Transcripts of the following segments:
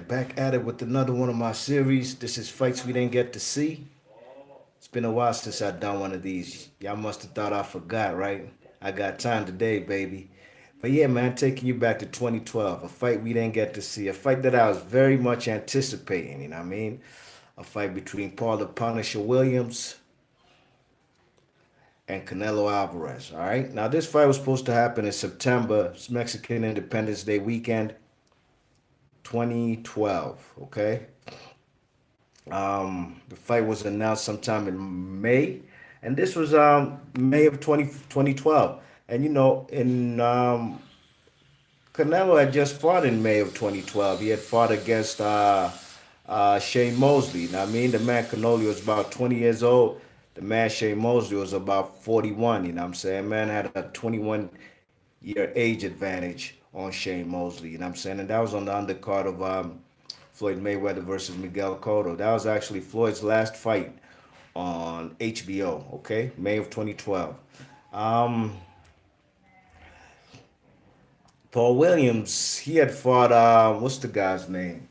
right, back at it with another one of my series. This is Fights We Didn't Get to See. It's been a while since I've done one of these. Y'all must have thought I forgot, right? I got time today, baby. But yeah, man, taking you back to 2012, a fight we didn't get to see, a fight that I was very much anticipating, you know what I mean? A fight between Paul the Punisher Williams and Canelo Alvarez, all right? Now, this fight was supposed to happen in September, it's Mexican Independence Day weekend, 2012, okay? The fight was announced sometime in May, and this was May of 2012. And in Canelo had just fought in May of 2012. He had fought against Shane Mosley. You know what I mean? The man Canelo was about 20 years old. The man Shane Mosley was about 41. You know what I'm saying? Man had a 21-year age advantage on Shane Mosley. You know what I'm saying? And that was on the undercard of Floyd Mayweather versus Miguel Cotto. That was actually Floyd's last fight on HBO, okay? May of 2012. Um, Paul Williams, he had fought, what's the guy's name?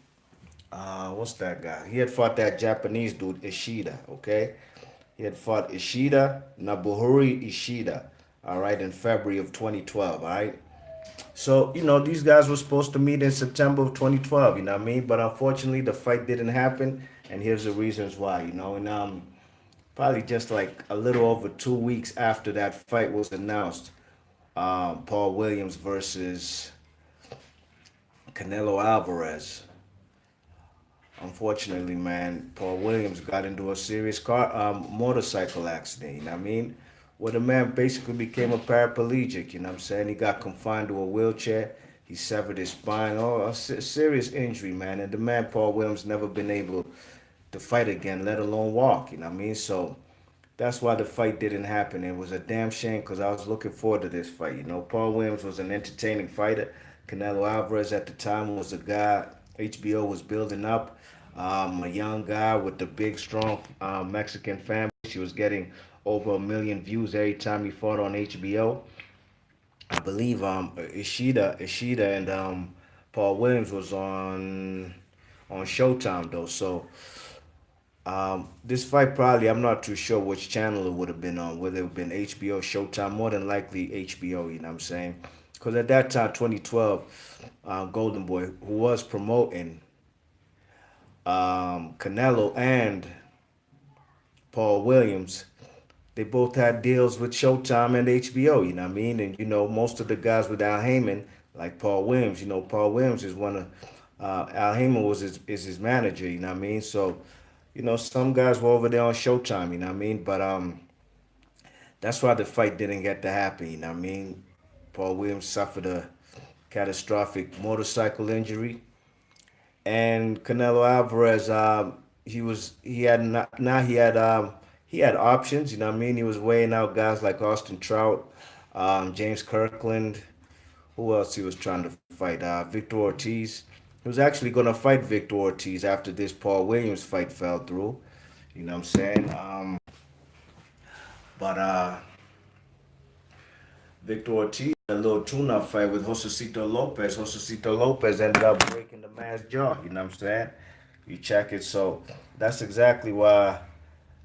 What's that guy? He had fought that Japanese dude, Ishida, okay? He had fought Ishida, Nabuhuri Ishida, all right, in February of 2012, all right? So, these guys were supposed to meet in September of 2012, you know what I mean? But unfortunately, the fight didn't happen, and here's the reasons why, And probably just like a little over 2 weeks after that fight was announced, Paul Williams versus Canelo Alvarez. Unfortunately, man, Paul Williams got into a serious motorcycle accident, you know what I mean? Where the man basically became a paraplegic, you know what I'm saying? He got confined to a wheelchair. He severed his spine. Oh, a serious injury, man. And the man, Paul Williams, never been able to fight again, let alone walk, you know what I mean? So that's why the fight didn't happen. It was a damn shame because I was looking forward to this fight. Paul Williams was an entertaining fighter. Canelo Alvarez at the time was a guy HBO was building up. A young guy with a big, strong Mexican family. He was getting over 1 million views every time he fought on HBO. I believe Ishida and Paul Williams was on Showtime though. So this fight probably, I'm not too sure which channel it would have been on, whether it would have been HBO, Showtime, more than likely HBO, you know what I'm saying? Because at that time, 2012, Golden Boy, who was promoting Canelo and Paul Williams, they both had deals with Showtime and HBO, you know what I mean? And, most of the guys with Al Heyman, like Paul Williams, Paul Williams is one of, Al Heyman is his manager, you know what I mean? So, some guys were over there on Showtime, you know what I mean? But that's why the fight didn't get to happen, you know what I mean? Paul Williams suffered a catastrophic motorcycle injury, and Canelo Alvarez, he had options, you know what I mean? He was weighing out guys like Austin Trout, James Kirkland. Who else he was trying to fight? Victor Ortiz. He was actually going to fight Victor Ortiz after this Paul Williams fight fell through. You know what I'm saying? But Victor Ortiz, a little tune-up fight with Josecito Lopez. Josecito Lopez ended up breaking the man's jaw. You know what I'm saying? You check it. So that's exactly why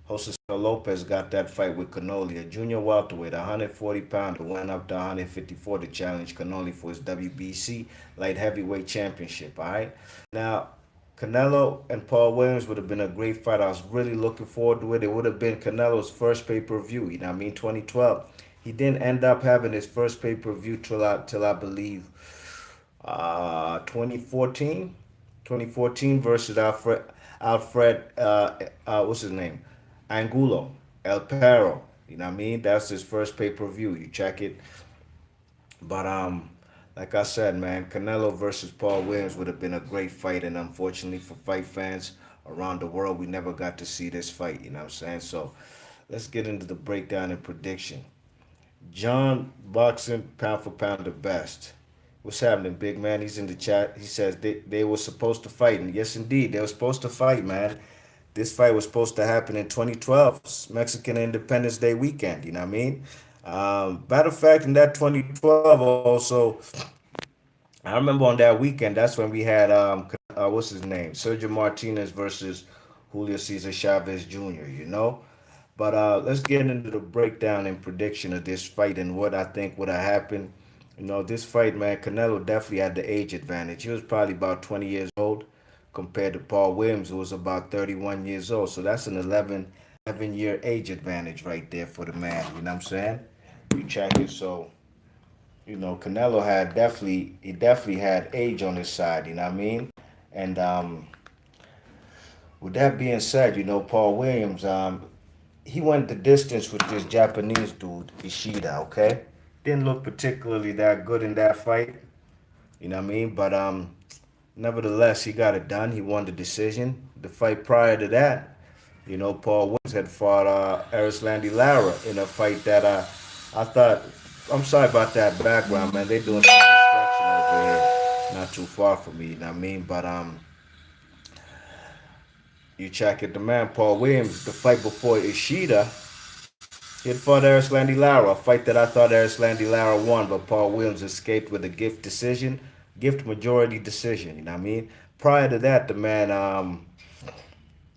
Josecito Lopez got that fight with Canoli, a junior welterweight, 140 pounder, went up to 154 to challenge Canoli for his WBC light heavyweight championship. All right. Now, Canelo and Paul Williams would have been a great fight. I was really looking forward to it. It would have been Canelo's first pay-per-view. You know what I mean? 2012. He didn't end up having his first pay-per-view till I believe 2014. 2014 versus Alfred what's his name? Angulo, El Perro. You know what I mean? That's his first pay-per-view. You check it. But like I said, man, Canelo versus Paul Williams would have been a great fight, and unfortunately for fight fans around the world, we never got to see this fight. You know what I'm saying? So let's get into the breakdown and prediction. John Boxing, pound for pound, the best. What's happening, big man? He's in the chat. He says they were supposed to fight. And yes, indeed, they were supposed to fight, man. This fight was supposed to happen in 2012, Mexican Independence Day weekend. You know what I mean? Matter of fact, in that 2012 also, I remember on that weekend, that's when we had what's his name? Sergio Martinez versus Julio Cesar Chavez Jr., you know? But let's get into the breakdown and prediction of this fight and what I think would have happened. You know, this fight, man, Canelo definitely had the age advantage. He was probably about 20 years old compared to Paul Williams, who was about 31 years old. So that's an 11-year age advantage right there for the man. You know what I'm saying? You check it. So, you know, Canelo had definitely had age on his side. You know what I mean? And with that being said, you know, Paul Williams, he went the distance with this Japanese dude, Ishida, okay? Didn't look particularly that good in that fight, you know what I mean? But nevertheless, he got it done. He won the decision. The fight prior to that, you know, Paul Williams had fought Arislandi Lara in a fight that I thought, I'm sorry about that background, man. They doing some construction over here, not too far from me, you know what I mean? But you check it, the man Paul Williams, the fight before Ishida, he had fought Arislandi Lara, a fight that I thought Arislandi Lara won, but Paul Williams escaped with a gift majority decision. You know what I mean? Prior to that, the man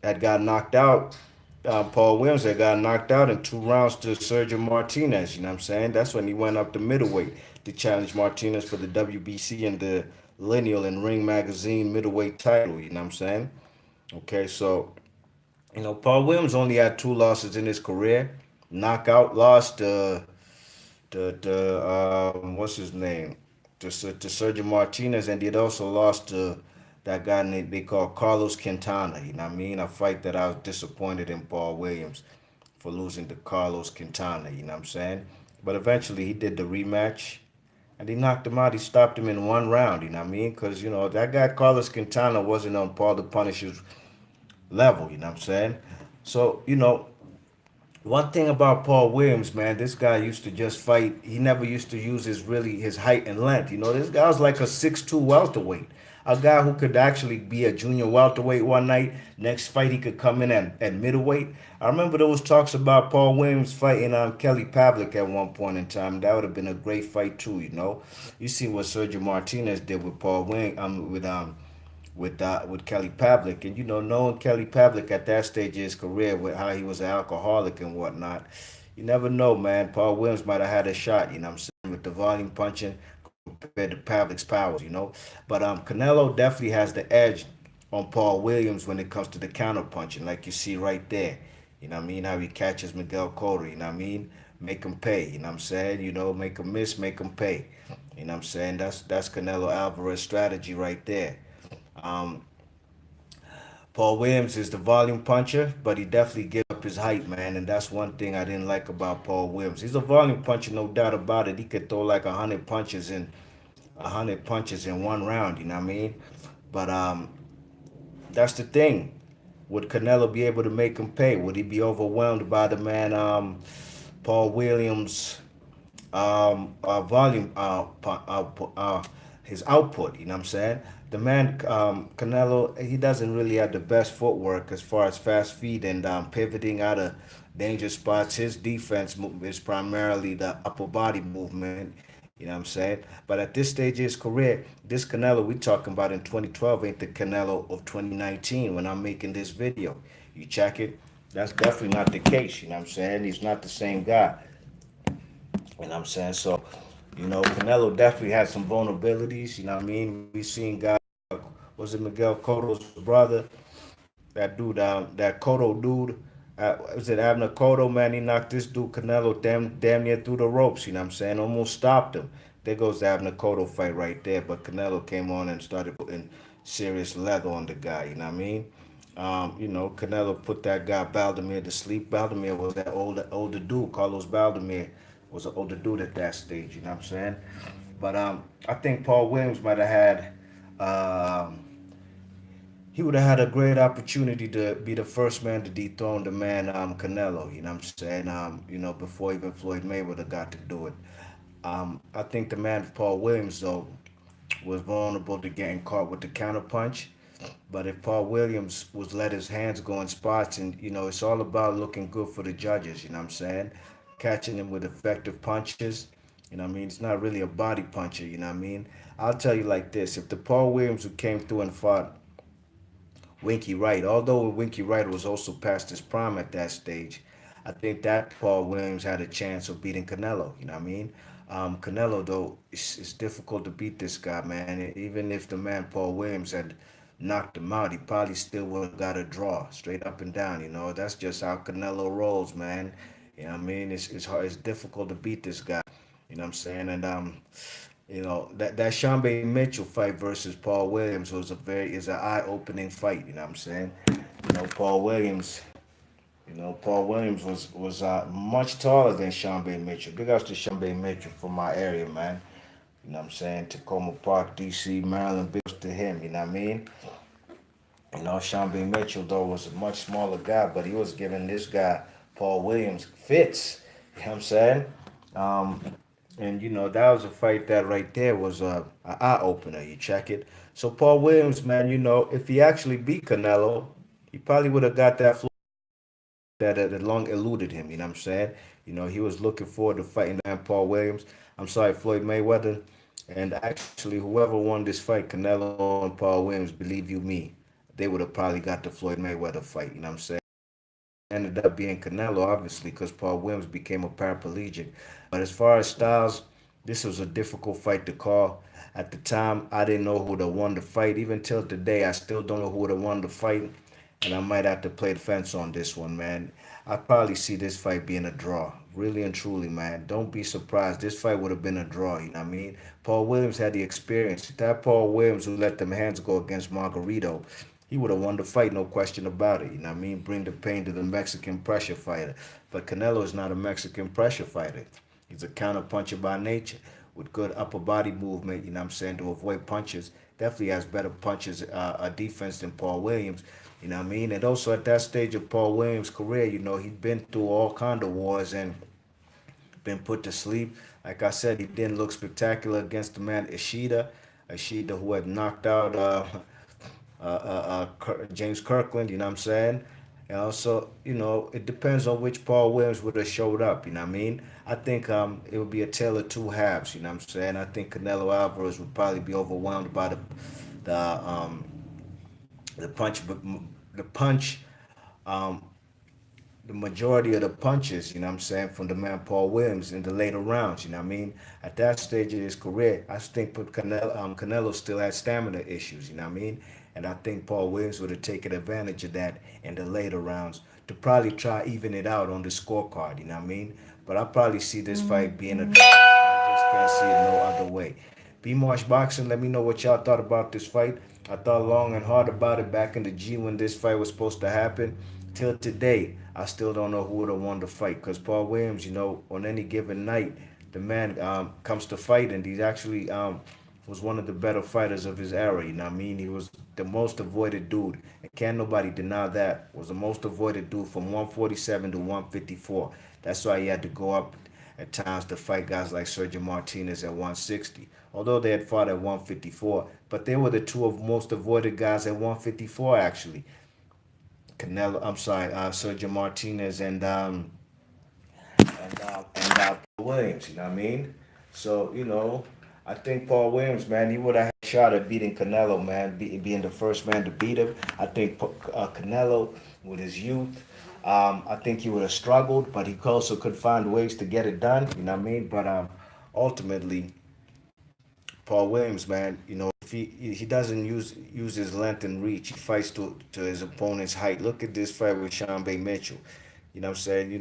had got knocked out. Paul Williams had got knocked out in 2 rounds to Sergio Martinez. You know what I'm saying? That's when he went up to middleweight to challenge Martinez for the WBC and the Lineal and Ring Magazine middleweight title. You know what I'm saying? Okay, so you know, Paul Williams only had 2 losses in his career. Knockout loss to what's his name? To Sergio Martinez, and he'd also lost to that guy named they call Carlos Quintana. You know what I mean? A fight that I was disappointed in Paul Williams for losing to Carlos Quintana. You know what I'm saying? But eventually he did the rematch. And he knocked him out. He stopped him in 1 round. You know what I mean? Because, you know, that guy Carlos Quintana wasn't on Paul the Punisher's level, you know what I'm saying? So, you know, one thing about Paul Williams, man, this guy used to just fight. He never used to use his height and length. You know, this guy was like a 6'2" welterweight. A guy who could actually be a junior welterweight one night. Next fight, he could come in at middleweight. I remember there was talks about Paul Williams fighting Kelly Pavlik at one point in time. That would have been a great fight too, you know. You see what Sergio Martinez did with Paul Williams, with Kelly Pavlik, and you know, knowing Kelly Pavlik at that stage of his career with how he was an alcoholic and whatnot, you never know, man. Paul Williams might have had a shot, you know what I'm saying, with the volume punching compared to Pavlik's powers, you know. But Canelo definitely has the edge on Paul Williams when it comes to the counter punching, like you see right there. You know what I mean? How he catches Miguel Cotto, you know what I mean? Make him pay, you know what I'm saying? You know, make him miss, make him pay. You know what I'm saying? That's Canelo Alvarez strategy right there. Um, Paul Williams is the volume puncher, but he definitely gives up his height, man, and that's one thing I didn't like about Paul Williams. He's a volume puncher, no doubt about it. He could throw like 100 punches in 1 round. You know what I mean? But that's the thing. Would Canelo be able to make him pay? Would he be overwhelmed by the man Paul Williams' volume his output? You know what I'm saying? The man Canelo, he doesn't really have the best footwork as far as fast feet and pivoting out of danger spots. His defense is primarily the upper body movement. You know what I'm saying? But at this stage of his career, this Canelo we talking about in 2012 ain't the Canelo of 2019 when I'm making this video. You check it. That's definitely not the case. You know what I'm saying? He's not the same guy. You know what I'm saying? So, you know, Canelo definitely has some vulnerabilities. You know what I mean? We seen guys, was it Miguel Cotto's brother? That dude, that Cotto dude. Was it Abner Cotto, man? He knocked this dude Canelo damn near through the ropes. You know what I'm saying? Almost stopped him. There goes the Abner Cotto fight right there. But Canelo came on and started putting serious leather on the guy. You know what I mean? You know, Canelo put that guy Baldomir to sleep. Baldomir was that older dude. Carlos Baldomir was an older dude at that stage. You know what I'm saying? But I think Paul Williams might have had. He would have had a great opportunity to be the first man to dethrone the man Canelo. You know what I'm saying? You know, before even Floyd Mayweather got to do it. I think the man Paul Williams though was vulnerable to getting caught with the counterpunch. But if Paul Williams was let his hands go in spots, and you know, it's all about looking good for the judges. You know what I'm saying? Catching him with effective punches. You know what I mean? It's not really a body puncher. You know what I mean? I'll tell you like this: if the Paul Williams who came through and fought Winky Wright. Although Winky Wright was also past his prime at that stage, I think that Paul Williams had a chance of beating Canelo. You know what I mean? Canelo, though, it's difficult to beat this guy, man. Even if the man Paul Williams had knocked him out, he probably still would have got a draw, straight up and down. You know, that's just how Canelo rolls, man. You know what I mean? It's hard. It's difficult to beat this guy. You know what I'm saying? And that Shambe Mitchell fight versus Paul Williams was is an eye opening fight. You know what I'm saying? You know, Paul Williams was much taller than Shambe Mitchell. Big ups to Shambe Mitchell from my area, man. You know what I'm saying? Tacoma Park, D.C., Maryland. Big ups to him. You know what I mean? You know, Shambe Mitchell though was a much smaller guy, but he was giving this guy Paul Williams fits. You know what I'm saying? Um, and that was a fight that right there was a eye opener. You check it. So Paul Williams, man, if he actually beat Canelo, he probably would have got that that had long eluded him. You know what I'm saying? He was looking forward to fighting that Paul Williams. I'm sorry, Floyd Mayweather. And actually, whoever won this fight, Canelo and Paul Williams, believe you me, they would have probably got the Floyd Mayweather fight. You know what I'm saying? Ended up being Canelo, obviously, because Paul Williams became a paraplegic. But as far as styles, this was a difficult fight to call. At the time, I didn't know who would have won the fight. Even till today, I still don't know who would have won the fight. And I might have to play the fence on this one, man. I probably see this fight being a draw. Really and truly, man. Don't be surprised. This fight would have been a draw, you know what I mean? Paul Williams had the experience. That Paul Williams who let them hands go against Margarito, he would have won the fight, no question about it. You know what I mean? Bring the pain to the Mexican pressure fighter. But Canelo is not a Mexican pressure fighter. He's a counter puncher by nature with good upper body movement, you know what I'm saying, to avoid punches. Definitely has better punches, defense than Paul Williams. You know what I mean? And also at that stage of Paul Williams' career, he'd been through all kind of wars and been put to sleep. Like I said, he didn't look spectacular against the man Ishida. Ishida who had knocked out James Kirkland, you know what I'm saying? And also, it depends on which Paul Williams would have showed up, you know what I mean? I think it would be a tale of two halves, you know what I'm saying? I think Canelo Alvarez would probably be overwhelmed by the um, the punch, the punch, um, the majority of the punches, you know what I'm saying, from the man Paul Williams in the later rounds, you know what I mean? At that stage of his career, I think Canelo still had stamina issues, you know what I mean? And I think Paul Williams would have taken advantage of that in the later rounds to probably try even it out on the scorecard, you know what I mean? But I probably see this fight being a draw. I just can't see it no other way. B Marsh Boxing, let me know what y'all thought about this fight. I thought long and hard about it back in the G when this fight was supposed to happen. Till today, I still don't know who would have won the fight because Paul Williams, on any given night, the man comes to fight and he's actually was one of the better fighters of his era. You know what I mean? He was the most avoided dude, and can't nobody deny that. Was the most avoided dude from 147 to 154. That's why he had to go up at times to fight guys like Sergio Martinez at 160. Although they had fought at 154, but they were the two of most avoided guys at 154 actually. Sergio Martinez and Paul Williams. You know what I mean? So I think Paul Williams, man, he would have had a shot at beating Canelo, man, being the first man to beat him. I think Canelo, with his youth, I think he would have struggled, but he also could find ways to get it done. You know what I mean? But ultimately, Paul Williams, man, if he doesn't use his length and reach, he fights to his opponent's height. Look at this fight with Shambe Mitchell. You know what I'm saying? He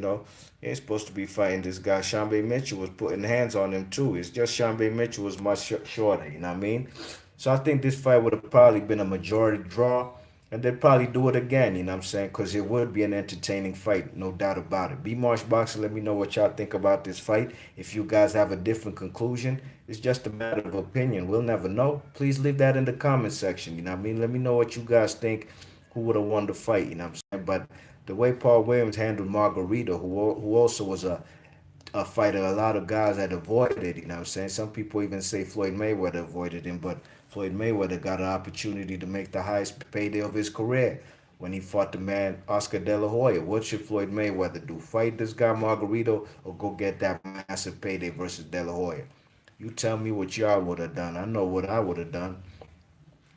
ain't supposed to be fighting this guy. Shambe Mitchell was putting hands on him too. It's just Shambe Mitchell was much shorter. You know what I mean? So I think this fight would have probably been a majority draw, and they'd probably do it again. You know what I'm saying? Because it would be an entertaining fight, no doubt about it. B Marsh Boxing, let me know what y'all think about this fight. If you guys have a different conclusion, it's just a matter of opinion. We'll never know. Please leave that in the comment section. You know what I mean? Let me know what you guys think. Who would have won the fight? You know what I'm saying? But the way Paul Williams handled Margarito, who also was a fighter a lot of guys had avoided, you know what I'm saying? Some people even say Floyd Mayweather avoided him, but Floyd Mayweather got an opportunity to make the highest payday of his career when he fought the man Oscar De La Hoya. What should Floyd Mayweather do? Fight this guy Margarito or go get that massive payday versus De La Hoya? You tell me what y'all would have done. I know what I would have done.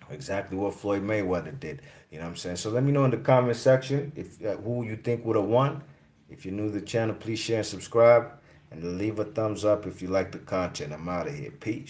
exactly what Floyd Mayweather did. You know what I'm saying? So let me know in the comment section if who you think would have won. If you're new to the channel, please share and subscribe, and leave a thumbs up if you like the content. I'm out of here. Peace.